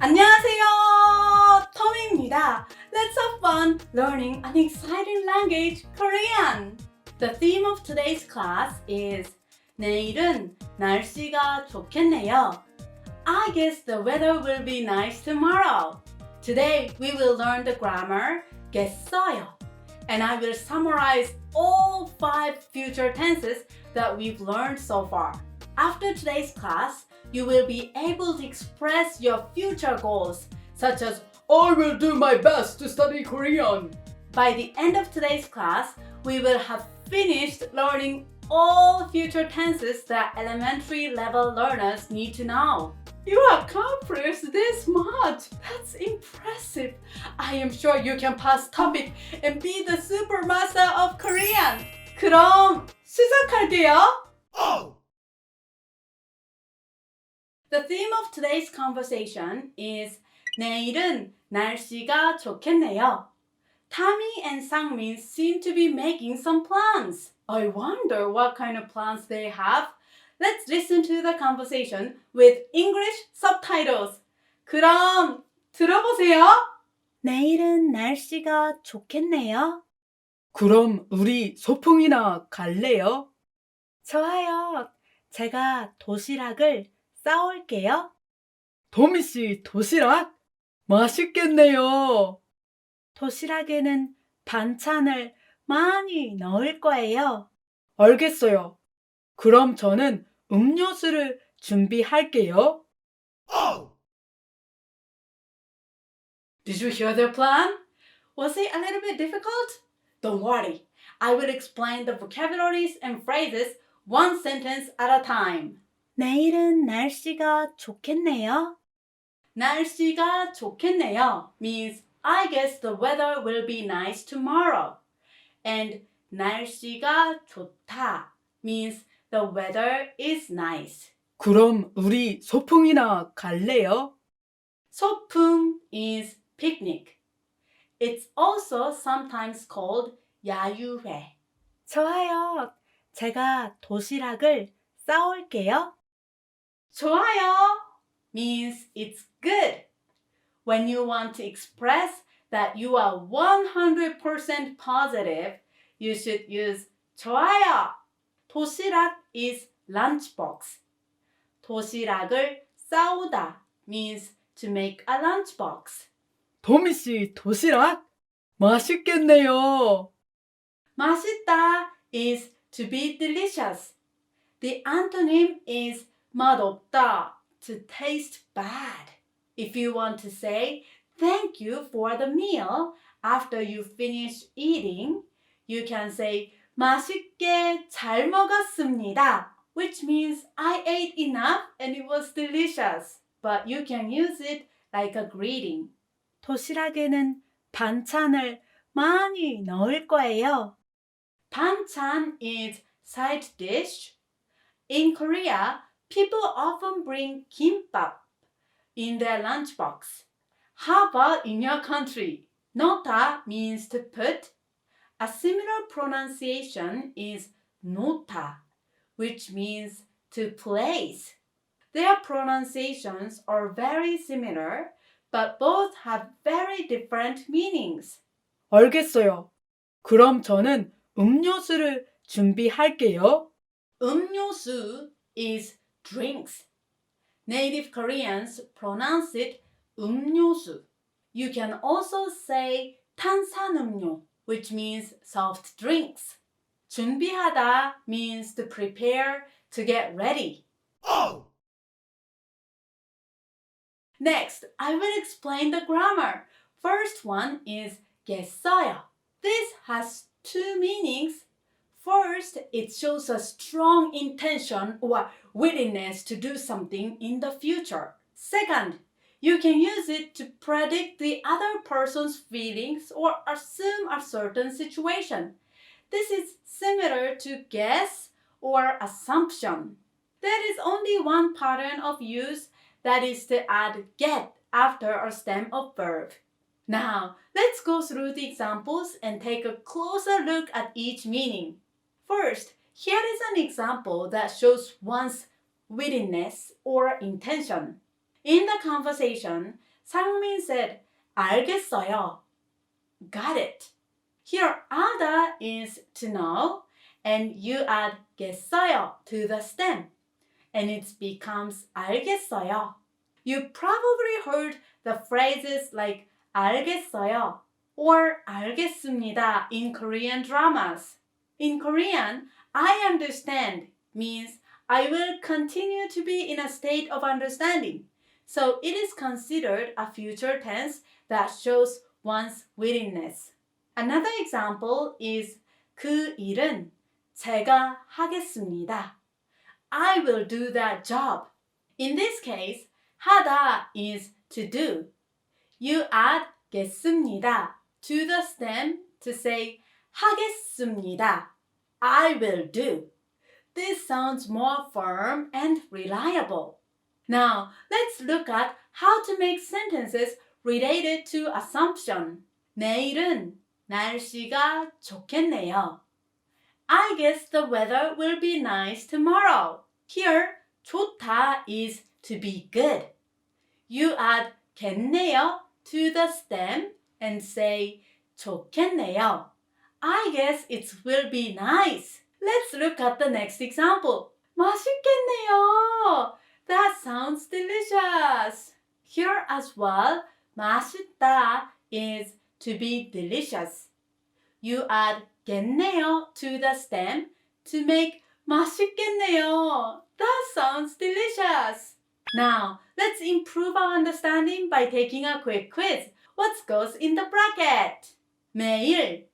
안녕하세요, 톰입니다. Let's have fun learning an exciting language, Korean. The theme of today's class is 내일은 날씨가 좋겠네요. I guess the weather will be nice tomorrow. Today we will learn the grammar 겠어요. And I will summarize all 5 future tenses that we've learned so far. After today's class, you will be able to express your future goals, such as I will do my best to study Korean. By the end of today's class, we will have finished learning all future tenses that elementary level learners need to know. You accomplished this much! That's impressive! I am sure you can pass TOEIC and be the super master of Korean! 그럼 시작할게요! The theme of today's conversation is 내일은 날씨가 좋겠네요. Tommy and Sangmin seem to be making some plans. I wonder what kind of plans they have. Let's listen to the conversation with English subtitles. 그럼 들어보세요. 내일은 날씨가 좋겠네요. 그럼 우리 소풍이나 갈래요? 좋아요. 제가 도시락을 싸올게요. 도미씨 도시락? 맛있겠네요. 도시락에는 반찬을 많이 넣을 거예요. 알겠어요. 그럼 저는 음료수를 준비할게요. Did you hear their plan? Was it a little bit difficult? Don't worry. I will explain the vocabularies and phrases one sentence at a time. 내일은 날씨가 좋겠네요. 날씨가 좋겠네요 means I guess the weather will be nice tomorrow. And 날씨가 좋다 means the weather is nice. 그럼 우리 소풍이나 갈래요? 소풍 is picnic. It's also sometimes called 야유회. 좋아요. 제가 도시락을 싸올게요. 좋아요 means it's good. When you want to express that you are 100% positive, you should use 좋아요. 도시락 is lunchbox. 도시락을 싸우다 means to make a lunchbox. 도미씨 도시락? 맛있겠네요. 맛있다 is to be delicious. The antonym is 맛없다, to taste bad. If you want to say thank you for the meal after you finish eating, you can say 맛있게 잘 먹었습니다, which means I ate enough and it was delicious. But you can use it like a greeting. 도시락에는 반찬을 많이 넣을 거예요. 반찬 is side dish. In Korea, people often bring kimbap in their lunchbox. How about in your country? 넣다 means to put. A similar pronunciation is 놓다, which means to place. Their pronunciations are very similar, but both have very different meanings. 알겠어요. 그럼 저는 음료수를 준비할게요. 음료수 is drinks. Native Koreans pronounce it 음료수. You can also say 탄산음료, which means soft drinks. 준비하다 means to prepare, to get ready. Next, I will explain the grammar. First one is 겠어요. This has 2 meanings. First, it shows a strong intention or willingness to do something in the future. Second, you can use it to predict the other person's feelings or assume a certain situation. This is similar to guess or assumption. There is only one pattern of use, that is to add get after a stem of verb. Now, let's go through the examples and take a closer look at each meaning. First, here is an example that shows one's willingness or intention. In the conversation, Sangmin said, 알겠어요. Got it. Here, 알다 is to know, and you add 겠어요 to the stem, and it becomes 알겠어요. You probably heard the phrases like 알겠어요 or 알겠습니다 in Korean dramas. In Korean, I understand means I will continue to be in a state of understanding. So it is considered a future tense that shows one's willingness. Another example is 그 일은 제가 하겠습니다. I will do that job. In this case, 하다 is to do. You add 겠습니다 to the stem to say 하겠습니다. I will do. This sounds more firm and reliable. Now, let's look at how to make sentences related to assumption. 내일은 날씨가 좋겠네요. I guess the weather will be nice tomorrow. Here, 좋다 is to be good. You add 겠네요 to the stem and say 좋겠네요. I guess it will be nice. Let's look at the next example. 맛있겠네요. That sounds delicious. Here as well, 맛있다 is to be delicious. You add 겠네요 to the stem to make 맛있겠네요. That sounds delicious. Now, let's improve our understanding by taking a quick quiz. What goes in the bracket? 매일.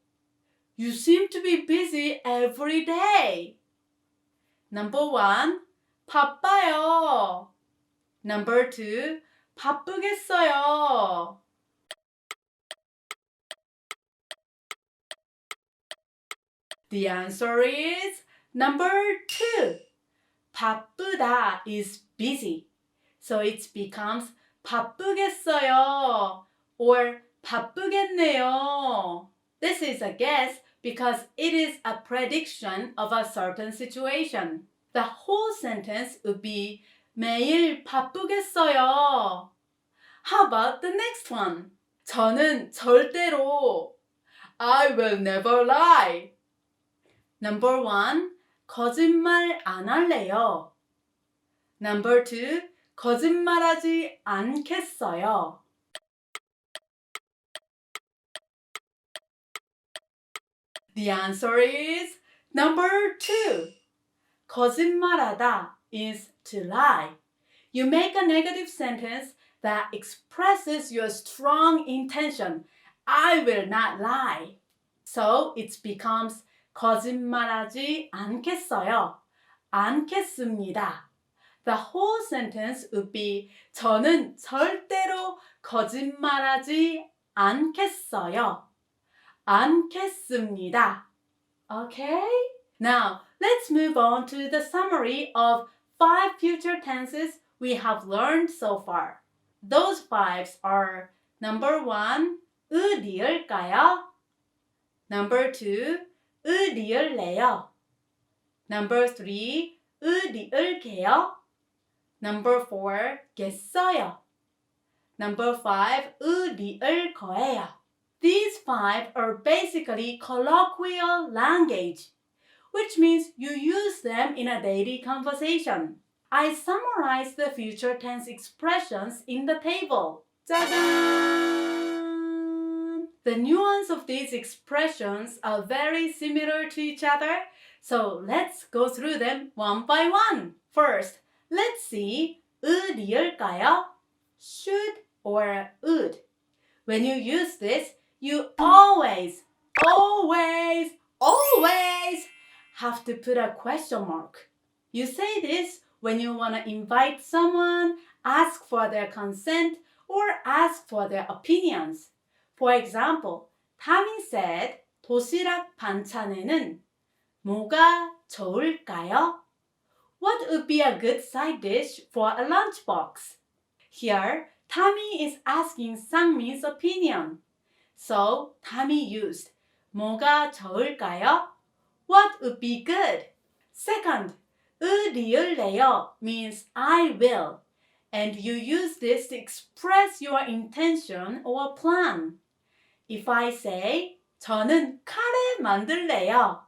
You seem to be busy every day. Number 1. 바빠요. Number 2. 바쁘겠어요. The answer is number 2. 바쁘다 is busy. So it becomes 바쁘겠어요 or 바쁘겠네요. This is a guess because it is a prediction of a certain situation. The whole sentence would be 매일 바쁘겠어요. How about the next one? 저는 절대로 I will never lie. Number 1. 거짓말 안 할래요. Number 2. 거짓말하지 않겠어요. The answer is number 2. 거짓말하다 is to lie. You make a negative sentence that expresses your strong intention. I will not lie. So it becomes 거짓말하지 않겠어요. 않겠습니다. The whole sentence would be 저는 절대로 거짓말하지 않겠어요. 않겠습니다. Okay? Now, let's move on to the summary of 5 future tenses we have learned so far. Those 5s are number 1, 어디일까요? Number 2, 어디일래요? Number 3, 어디일게요? Number 4, 겠어요. Number 5, 어디일 거예요. These 5 are basically colloquial language, which means you use them in a daily conversation. I summarized the future tense expressions in the table. 짜잔! The nuance of these expressions are very similar to each other, so let's go through them one by one. First, let's see 어디일까요? Should or would. When you use this, you always have to put a question mark. You say this when you want to invite someone, ask for their consent, or ask for their opinions. For example, Tammy said, 도시락 반찬에는 뭐가 좋을까요? What would be a good side dish for a lunchbox? Here, Tammy is asking Sangmin's opinion. So, Tammy used 뭐가 좋을까요? What would be good? Second, 어디일래요 means I will. and you use this to express your intention or plan. If I say, 저는 카레 만들래요.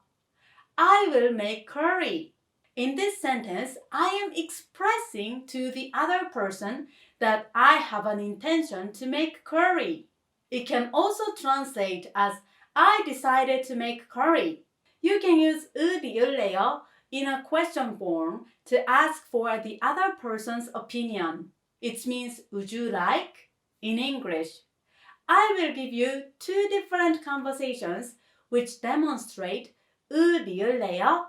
I will make curry. In this sentence, I am expressing to the other person that I have an intention to make curry. It can also translate as I decided to make curry. You can use 으리을래요 in a question form to ask for the other person's opinion. It means would you like in English. I will give you two different conversations which demonstrate 으리을래요?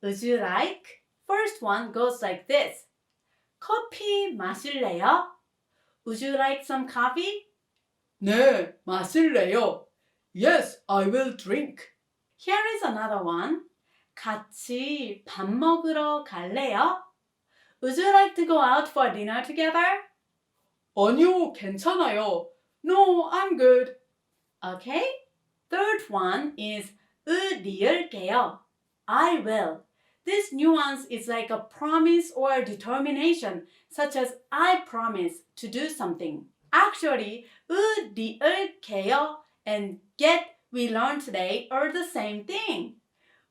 Would you like? First one goes like this. 커피 마실래요? Would you like some coffee? 네, 마실래요? Yes, I will drink. Here is another one. 같이 밥 먹으러 갈래요? Would you like to go out for dinner together? 아니요, 괜찮아요. No, I'm good. Okay. Third one is 으리을게요. I will. This nuance is like a promise or determination, such as I promise to do something. Actually, 으리을게요 and get we learned today are the same thing.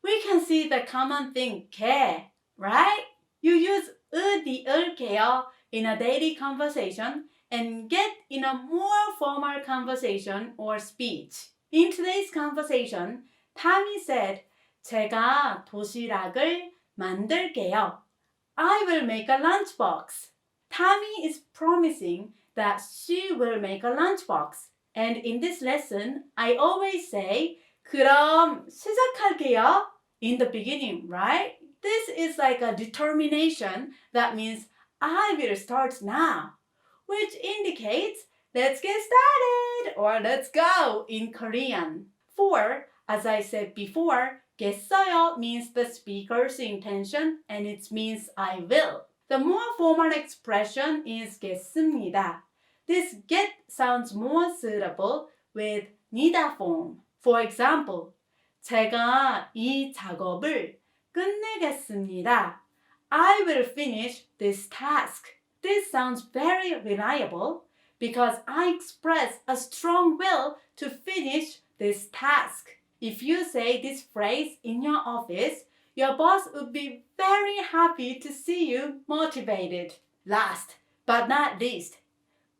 We can see the common thing 게, right? You use 으리을게요 in a daily conversation and get in a more formal conversation or speech. In today's conversation, Tammy said, 제가 도시락을 만들게요. I will make a lunchbox. Tammy is promising that she will make a lunchbox. And in this lesson, I always say, 그럼 시작할게요 in the beginning, right? This is like a determination that means I will start now, which indicates let's get started or let's go in Korean. For, as I said before, 겠어요 means the speaker's intention and it means I will. The more formal expression is 겠습니다. This get sounds more suitable with 니다 form. For example, 제가 이 작업을 끝내겠습니다. I will finish this task. This sounds very reliable because I express a strong will to finish this task. If you say this phrase in your office, your boss would be very happy to see you motivated. Last but not least,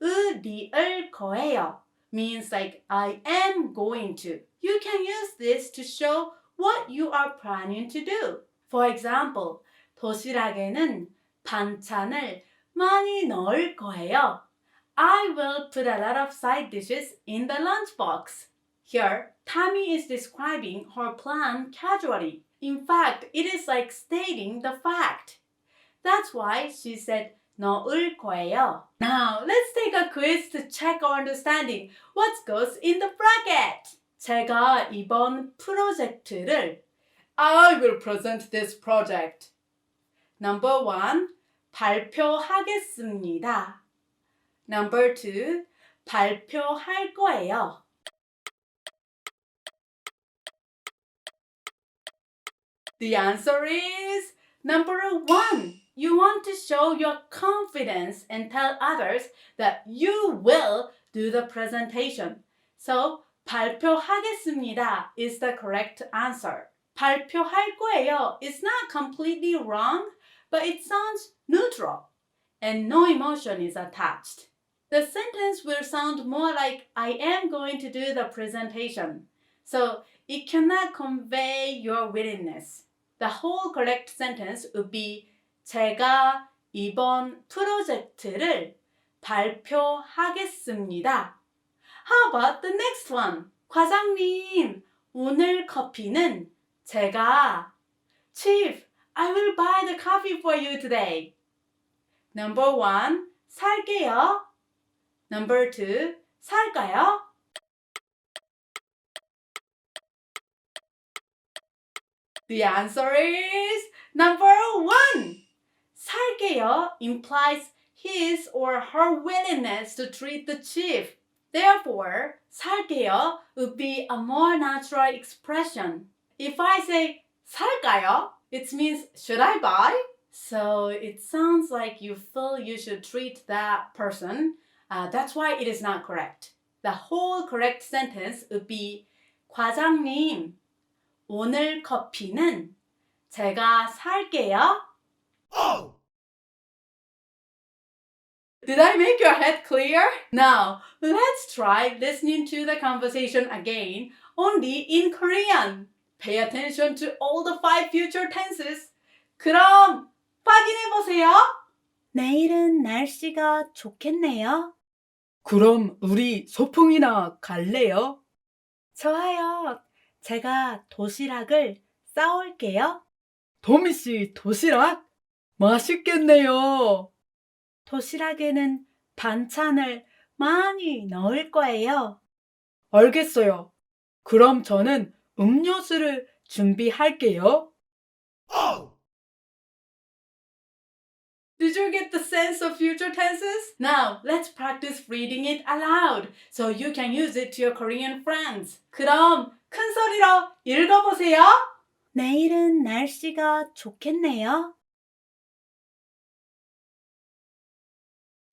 으리을 거예요 means like I am going to. You can use this to show what you are planning to do. For example, 도시락에는 반찬을 많이 넣을 거예요. I will put a lot of side dishes in the lunchbox. Here, Tammy is describing her plan casually. In fact, it is like stating the fact. That's why she said 넣을 거예요. Now, let's take a quiz to check our understanding. What goes in the bracket? 제가 이번 프로젝트를 I will present this project. Number 1, 발표하겠습니다. Number 2, 발표할 거예요. The answer is number 1. You want to show your confidence and tell others that you will do the presentation. So, 발표하겠습니다 is the correct answer. 발표할 거예요 is not completely wrong, but it sounds neutral and no emotion is attached. The sentence will sound more like I am going to do the presentation. So, it cannot convey your willingness. The whole correct sentence would be 제가 이번 프로젝트를 발표하겠습니다. How about the next one? 과장님, 오늘 커피는 제가 Chief, I will buy the coffee for you today. Number 1, 살게요. Number 2, 살까요? The answer is number 1. 살게요 implies his or her willingness to treat the chief. Therefore, 살게요 would be a more natural expression. If I say 살까요, it means should I buy? So it sounds like you feel you should treat that person. That's why it is not correct. The whole correct sentence would be 과장님, 오늘 커피는 제가 살게요. Did I make your head clear? Now, let's try listening to the conversation again, only in Korean. Pay attention to all the 5 future tenses. 그럼 확인해 보세요. 내일은 날씨가 좋겠네요. 그럼 우리 소풍이나 갈래요? 좋아요. 제가 도시락을 싸올게요. 도미 씨 도시락? 맛있겠네요. 도시락에는 반찬을 많이 넣을 거예요. 알겠어요. 그럼 저는 음료수를 준비할게요. Did you get the sense of future tenses? Now, let's practice reading it aloud so you can use it to your Korean friends. 그럼 큰 소리로 읽어보세요. 내일은 날씨가 좋겠네요.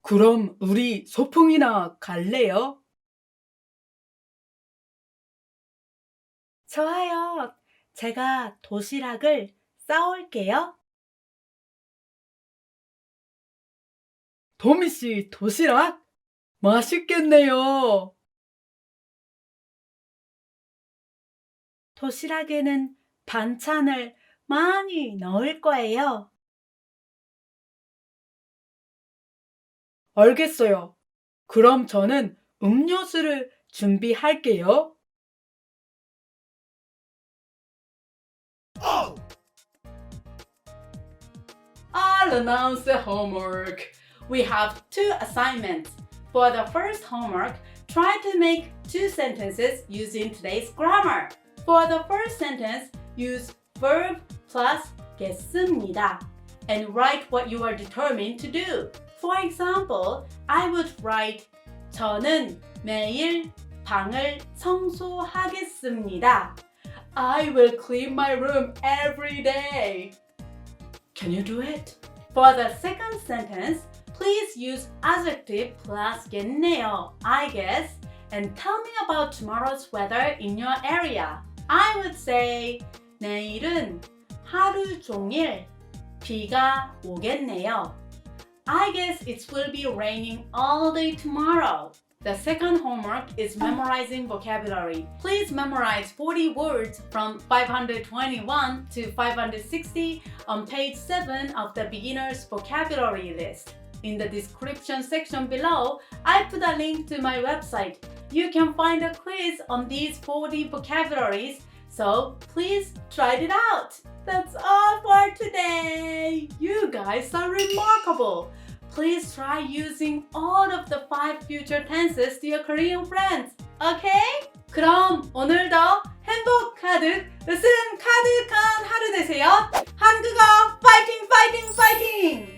그럼 우리 소풍이나 갈래요? 좋아요. 제가 도시락을 싸올게요. 도미 씨 도시락? 맛있겠네요. 도시락에는 반찬을 많이 넣을 거예요. 알겠어요. 그럼 저는 음료수를 준비할게요. I'll announce the homework. We have 2 assignments. For the first homework, try to make 2 sentences using today's grammar. For the first sentence, use verb+겠습니다 and write what you are determined to do. For example, I would write 저는 매일 방을 청소하겠습니다. I will clean my room every day. Can you do it? For the second sentence, please use adjective+겠네요, I guess, and tell me about tomorrow's weather in your area. I would say 내일은 하루 종일 비가 오겠네요. I guess it will be raining all day tomorrow. The second homework is memorizing vocabulary. Please memorize 40 words from 521 to 560 on page 7 of the beginner's vocabulary list. In the description section below, I put a link to my website. You can find a quiz on these 40 vocabularies, so please try it out. That's all for today. You guys are remarkable. Please try using all of the 5 future tenses to your Korean friends. Okay? 그럼 오늘도 행복 가득, 웃음 가득한 하루 되세요. 한국어 파이팅 파이팅 파이팅!